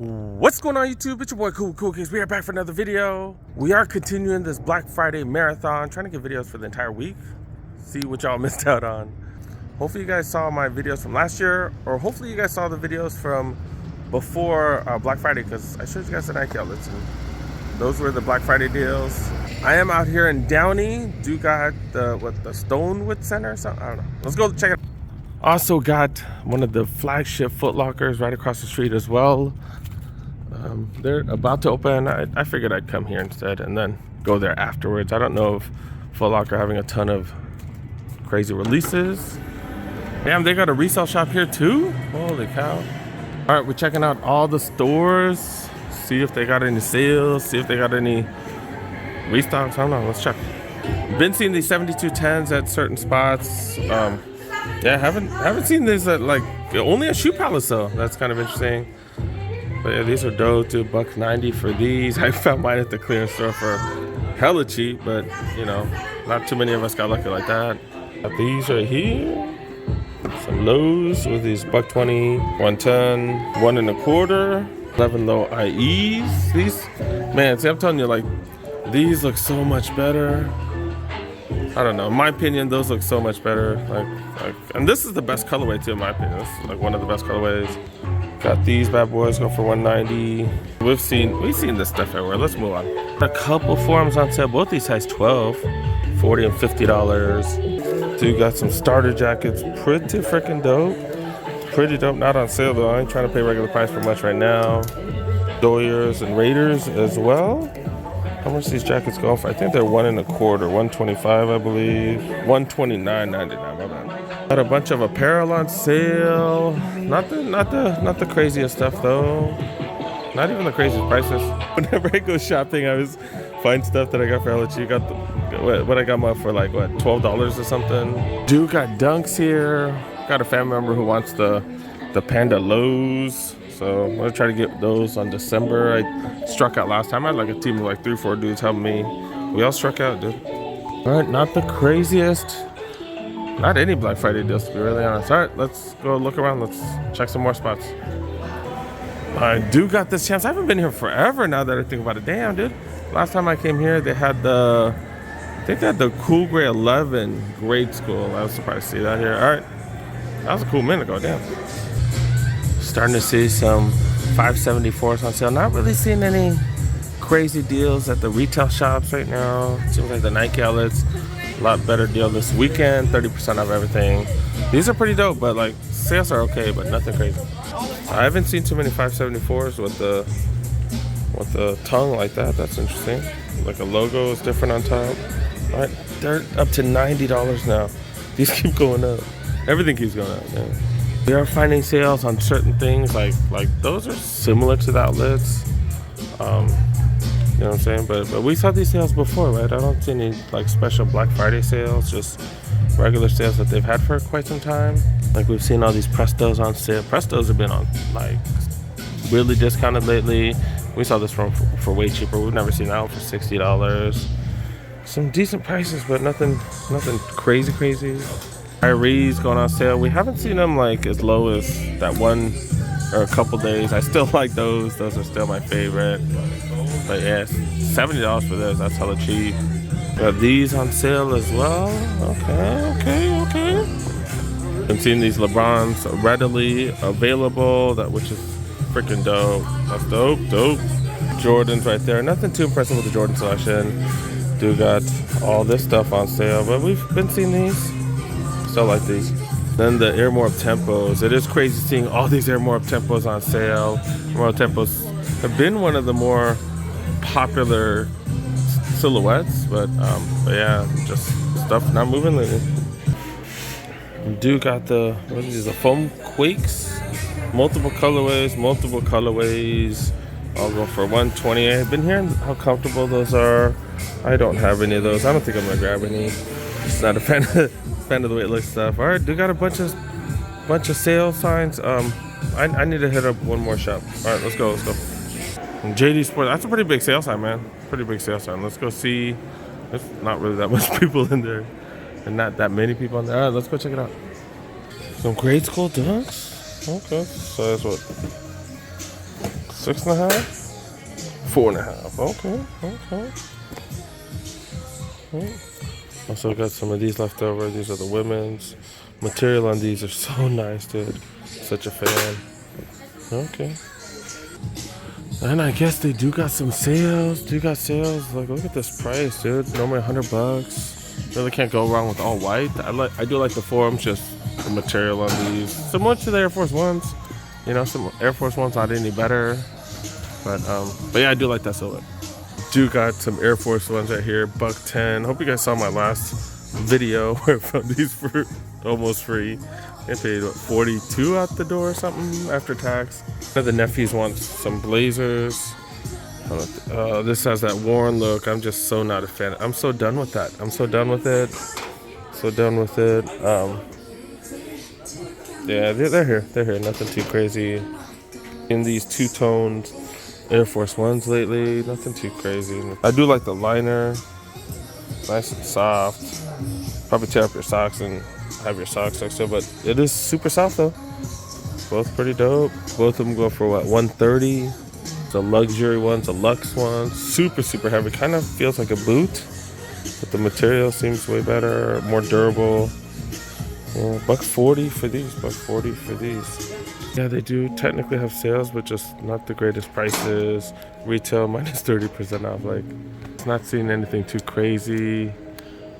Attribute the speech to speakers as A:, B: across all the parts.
A: What's going on YouTube? It's your boy Cool Kids. We are back for another video. We are continuing this Black Friday marathon, trying to get videos for the entire week. See what y'all missed out on. Hopefully you guys saw my videos from last year, or hopefully you guys saw the videos from before Black Friday, because I showed you guys the Nike outlets and those were the Black Friday deals. I am out here in Downey. Do got the Stonewood Center or something? I don't know. Let's go check it. Also got one of the flagship Footlockers right across the street as well. They're about to open. I figured I'd come here instead and then go there afterwards. I don't know if Footlocker having a ton of crazy releases. Damn, they got a resale shop here too? Holy cow. All right, we're checking out all the stores. See if they got any sales, see if they got any restocks. I don't know, let's check. Been seeing these 7210s at certain spots. Yeah, haven't seen this at like only a Shoe Palace though. That's kind of interesting. But yeah, these are dope too. $1.90 for these. I found mine at the clearance store for hella cheap, but you know, not too many of us got lucky like that. Got these right here. Some lows with these $1.20, $1.10, $1.25, 11 low IEs. These, man, see, I'm telling you, like, these look so much better. I don't know. In my opinion, those look so much better. Like, and this is the best colorway too, in my opinion. This is like one of the best colorways. Got these bad boys going for $1.90. We've seen this stuff everywhere. Let's move on. A couple forums on sale. Both these size 12, $40 and $50. Dude, got some starter jackets. Pretty freaking dope. Pretty dope. Not on sale though. I ain't trying to pay regular price for much right now. Doyers and Raiders as well. How much these jackets going for? I think they're $1.25, $1.25, I believe. $129.99. My bad. Got a bunch of apparel on sale. Not the craziest stuff though. Not even the craziest prices. Whenever I go shopping, I always find stuff that I got for hella cheap. Got what I got them up for like what, $12 or something. Dude got dunks here. Got a family member who wants the Panda lows. So I'm gonna try to get those on December. I struck out last time. I had like a team of like 3-4 dudes helping me. We all struck out, dude. All right, not the craziest. Not any Black Friday deals, to be really honest. All right, let's go look around. Let's check some more spots. I do got this chance. I haven't been here forever now that I think about it. Damn, dude. Last time I came here, they had I think they had the Cool Gray 11 grade school. I was surprised to see that here. All right, that was a cool minute ago. Damn. Starting to see some 574s on sale. Not really seeing any crazy deals at the retail shops right now. Seems like the Nike outlets, a lot better deal this weekend. 30% off everything. These are pretty dope, but like sales are okay, but nothing crazy. I haven't seen too many 574s with the tongue like that. That's interesting. Like a logo is different on top. All right, they're up to $90 now. These keep going up. Everything keeps going up, man. We are finding sales on certain things, like those are similar to the outlets. You know what I'm saying? But we saw these sales before, right? I don't see any like special Black Friday sales, just regular sales that they've had for quite some time. Like we've seen all these Prestos on sale. Prestos have been on like really discounted lately. We saw this for way cheaper. We've never seen that one for $60. Some decent prices, but nothing crazy. Iries going on sale. We haven't seen them like as low as that one or a couple days. I still like those. Those are still my favorite. But yeah, $70 for those. That's hella cheap. Got these on sale as well. Okay. I'm seeing these LeBrons readily available, which is freaking dope. That's dope. Jordans right there. Nothing too impressive with the Jordan selection. Dude got all this stuff on sale, but we've been seeing these. Still like these. Then the Air More Up Tempos. It is crazy seeing all these Air More Up Tempos on sale. Air More Up Tempos have been one of the more popular silhouettes, but yeah, just stuff not moving lately. Dude got the foam quakes. Multiple colorways. I'll go for $128. I've been hearing how comfortable those are. I don't have any of those. I don't think I'm gonna grab any. Just not a fan of the way it looks stuff. All right, dude got a bunch of sale signs. I need to hit up one more shop. All right, let's go. And JD Sports. That's a pretty big sale sign, man. Pretty big sale sign. Let's go see. There's not really that much people in there, and not that many people in there. All right, let's go check it out. Some grade school dunks. Okay, so that's what, 6.5? 4.5. Okay, okay. Also got some of these left over. These are the women's. Material on these are so nice, dude. Such a fan. Okay. And I guess they do got some sales. Like, look at this price, dude. Normally $100. Really can't go wrong with all white. I do like the forms, just the material on these. Similar to the Air Force Ones. You know, some Air Force Ones not any better. But yeah, I do like that silhouette. Do got some Air Force Ones right here, $110. Hope you guys saw my last video where I found these for almost free. I paid what, $42 out the door or something after tax. One of the nephews wants some blazers. This has that worn look. I'm just so not a fan. I'm so done with that. I'm so done with it. So done with it. Yeah, they're here. They're here. Nothing too crazy. In these two-toned Air Force Ones lately, nothing too crazy. I do like the liner, nice and soft. Probably tear up your socks and have your socks next to it, but it is super soft though. Both pretty dope. Both of them go for what, $130. The luxury ones, the luxe ones, super heavy. Kind of feels like a boot, but the material seems way better, more durable. Yeah, $140 for these. $140 for these. Yeah, they do technically have sales, but just not the greatest prices. Retail minus 30% off. Like, it's not seeing anything too crazy.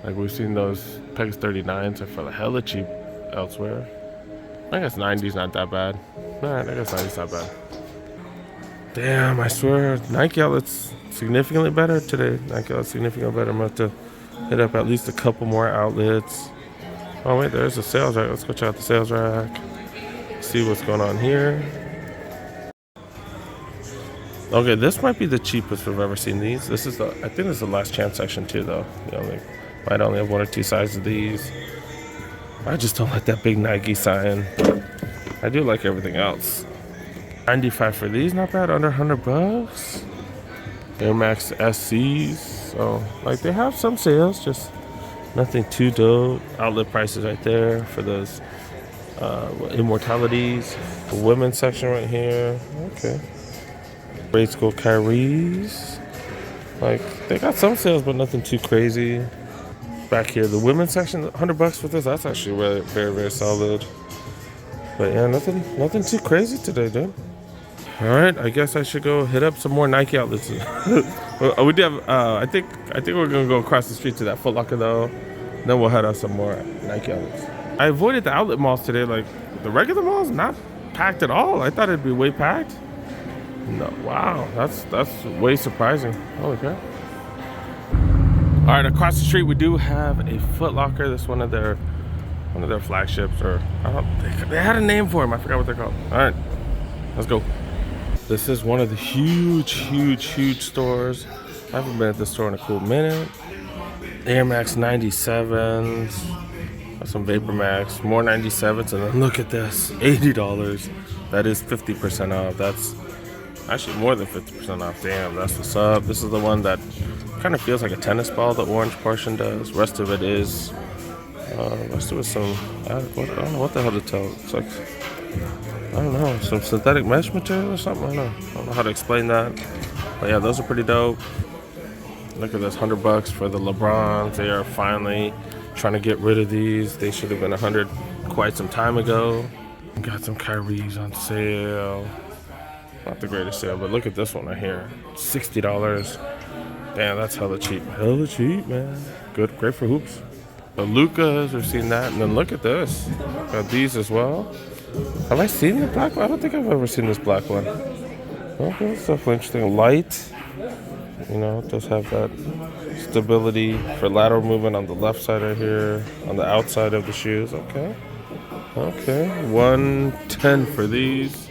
A: Like, we've seen those Pegasus 39s are for the hella cheap elsewhere. I guess 90's not that bad. Alright, I guess 90's not bad. Damn, I swear, Nike outlet's significantly better today. Nike outlet's significantly better. I'm about to hit up at least a couple more outlets. Oh wait, there's a sales rack. Let's go check out the sales rack. See what's going on here. Okay, this might be the cheapest we've ever seen these. I think this is the last chance section too, though. You know, like, might only have one or two sizes of these. I just don't like that big Nike sign. I do like everything else. $95 for these, not bad. Under $100. Air Max SCs. So, like, they have some sales, just nothing too dope. Outlet prices right there for those Immortalities. The women's section right here. Okay. Grade school Kyries. Like, they got some sales, but nothing too crazy. Back here, the women's section, $100 for this. That's actually really, very solid. But yeah, nothing too crazy today, dude. All right, I guess I should go hit up some more Nike outlets. We do have. I think we're gonna go across the street to that Footlocker though. Then we'll head out some more Nike outlets. I avoided the outlet malls today. Like, the regular malls, not packed at all. I thought it'd be way packed. No, wow, that's way surprising. Holy crap. All right, across the street we do have a Footlocker. This is one of their flagships, or they had a name for them. I forgot what they're called. All right, let's go. This is one of the huge stores. I haven't been at this store in a cool minute. Air Max 97s. Some Vapor Max, more 97s, and then look at this, $80. That is 50% off. That's actually more than 50% off. Damn, that's what's up. This is the one that kind of feels like a tennis ball, the orange portion does. Rest of it is some, I don't know what the hell to tell. It's like, I don't know, some synthetic mesh material or something. I don't know how to explain that. But yeah, those are pretty dope. Look at this, $100 for the LeBrons. They are finally trying to get rid of these. They should have been $100 quite some time ago. Got some Kyries on sale. Not the greatest sale, but look at this one right here, $60. Damn, that's hella cheap. Hella cheap, man. Good, great for hoops. The Lucas, we've seen that, and then look at this. Got these as well. Have I seen the black one? I don't think I've ever seen this black one. Okay, it's definitely interesting. Light. You know, it does have that stability for lateral movement on the left side right here, on the outside of the shoes. Okay, $110 for these.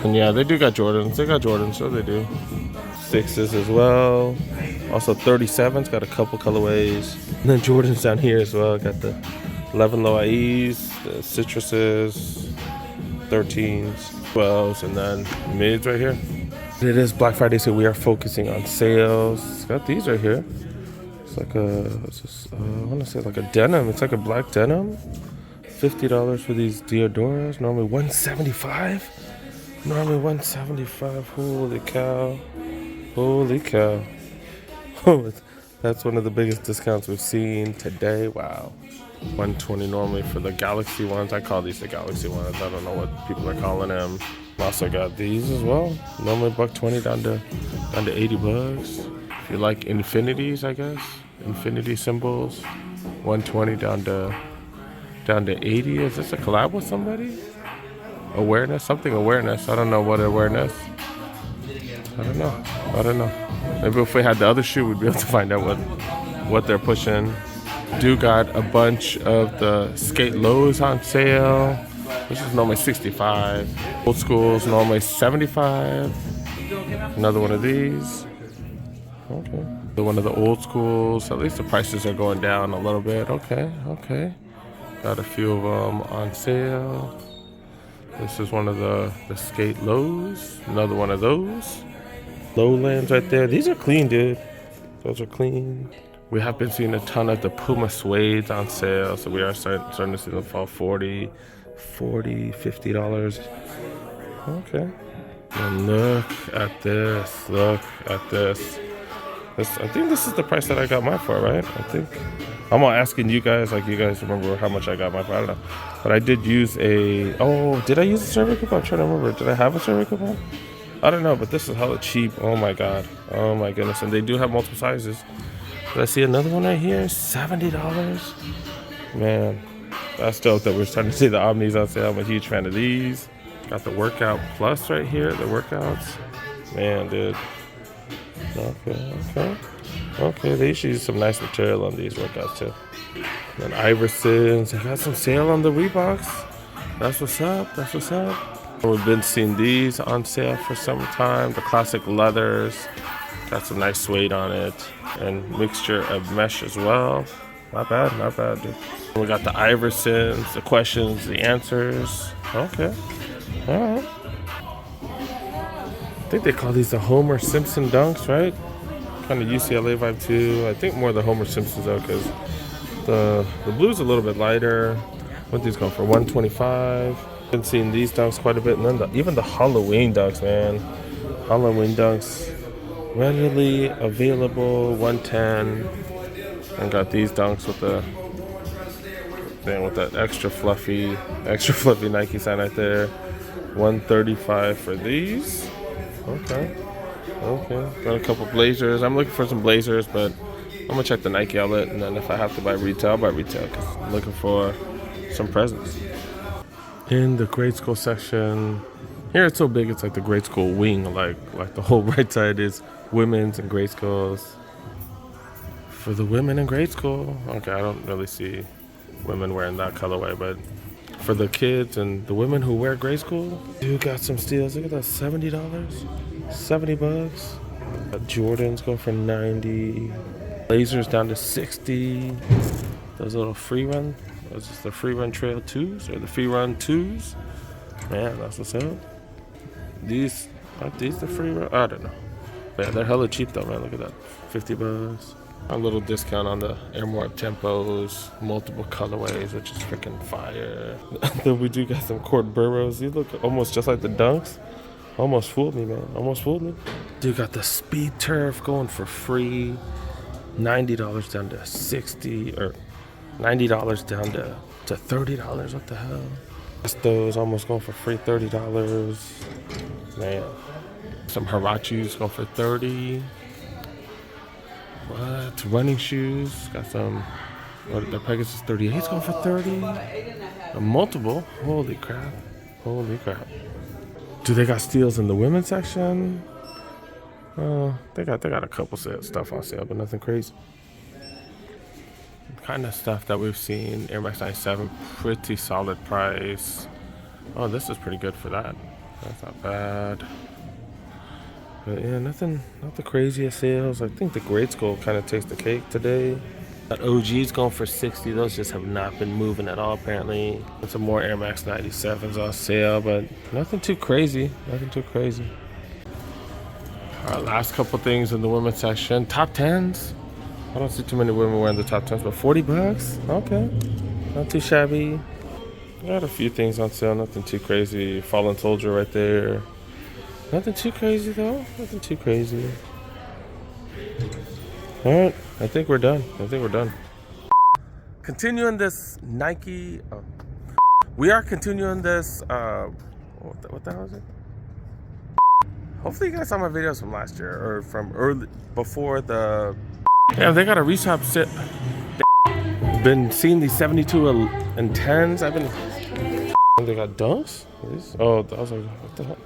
A: And yeah, they do got Jordans. They got Jordans, so they do. 6s as well. Also 37s, got a couple colorways. And then Jordans down here as well. Got the 11 low IEs, the citruses, 13s, 12s, and then mids right here. It is Black Friday, so we are focusing on sales. Got these right here. It's like I want to say like a denim. It's like a black denim. $50 for these Diodoras. Normally $175. Normally 175. Holy cow. Holy cow. That's one of the biggest discounts we've seen today. Wow. 120 normally for the Galaxy ones. I call these the Galaxy ones. I don't know what people are calling them. Also got these as well. Normally $120 down to 80 bucks. If you like infinities, I guess. Infinity symbols. 120 down to 80. Is this a collab with somebody? Awareness? Something awareness. I don't know what awareness. I don't know. Maybe if we had the other shoe, we'd be able to find out what they're pushing. Do got a bunch of the skate lows on sale. This is normally 65. Old schools normally 75. Another one of these. Okay. One of the old schools. At least the prices are going down a little bit. Okay. Got a few of them on sale. This is one of the skate lows. Another one of those. Lowlands right there. These are clean, dude. Those are clean. We have been seeing a ton of the Puma suedes on sale, so we are starting to see them fall $40, $50. Okay. And look at this. I think this is the price that I got mine for, right? I think. I'm not asking you guys, like you guys remember how much I got mine for. I don't know. But I did use did I use a survey coupon? I'm trying to remember. Did I have a survey coupon? I don't know, but this is hella cheap. Oh my god. Oh my goodness. And they do have multiple sizes. Did I see another one right here? $70. Man, that's dope that we're starting to see the Omnis on sale. I'm a huge fan of these. Got the Workout Plus right here, the workouts. Man, dude. Okay, they usually use some nice material on these workouts too. And Iversons, they got some sale on the Reeboks. That's what's up. We've been seeing these on sale for some time. The classic leathers, got some nice suede on it, and mixture of mesh as well. Not bad, dude. We got the Iversons, the questions, the answers. Okay, all right. I think they call these the Homer Simpson dunks, right? Kind of UCLA vibe too. I think more the Homer Simpsons though, because the blue's a little bit lighter. What these going for? 125. Been seeing these dunks quite a bit, and then even the Halloween dunks, man. Halloween dunks readily available, 110. And got these dunks with that extra fluffy Nike sign right there. 135 for these. Okay. Got a couple blazers. I'm looking for some blazers, but I'm gonna check the Nike outlet, and then if I have to buy retail, I'll buy retail because I'm looking for some presents. In the grade school section, here it's so big, it's like the grade school wing, like the whole right side is women's and grade schools. For the women in grade school, okay, I don't really see women wearing that colorway, but for the kids and the women who wear grade school, dude, got some steals. Look at that, $70, $70. Jordans go for 90. Blazers down to 60. Those little free run. Those is the free run trail 2s or the free run 2s. Man, that's what's up. These aren't these the free run? I don't know. But yeah, they're hella cheap though, man. Look at that, $50. A little discount on the Air More Tempos, multiple colorways, which is freaking fire. Then we do got some Court Burrows. These look almost just like the Dunks. Almost fooled me, man. Almost fooled me. Dude, got the Speed Turf going for free. $90 down to 60, or $90 down to $30. What the hell? Those almost going for free, $30. Man. Some Hirachis going for 30. What? Running shoes. Got some. What? The Pegasus 38's going for 30. A multiple. Holy crap. Do they got steals in the women's section? They got a couple stuff on sale, but nothing crazy. Kind of stuff that we've seen. Air Max 97, pretty solid price. Oh, this is pretty good for that. That's not bad. But yeah, nothing craziest sales. I think the grade school kind of takes the cake today. That OG's going for 60. Those just have not been moving at all, apparently. And some more Air Max 97s on sale, but nothing too crazy. All right, last couple things in the women's section. Top 10s. I don't see too many women wearing the top 10s, but $40. Okay, not too shabby. Got a few things on sale, nothing too crazy. Fallen Soldier right there. Nothing too crazy though. Nothing too crazy. All right, I think we're done. Continuing this Nike. We are continuing this. What the hell is it? Hopefully you guys saw my videos from last year or from early before the. Yeah, they got a reshop set. Been seeing these 72 and 10s. They got dunks. Oh, I was like, what the hell?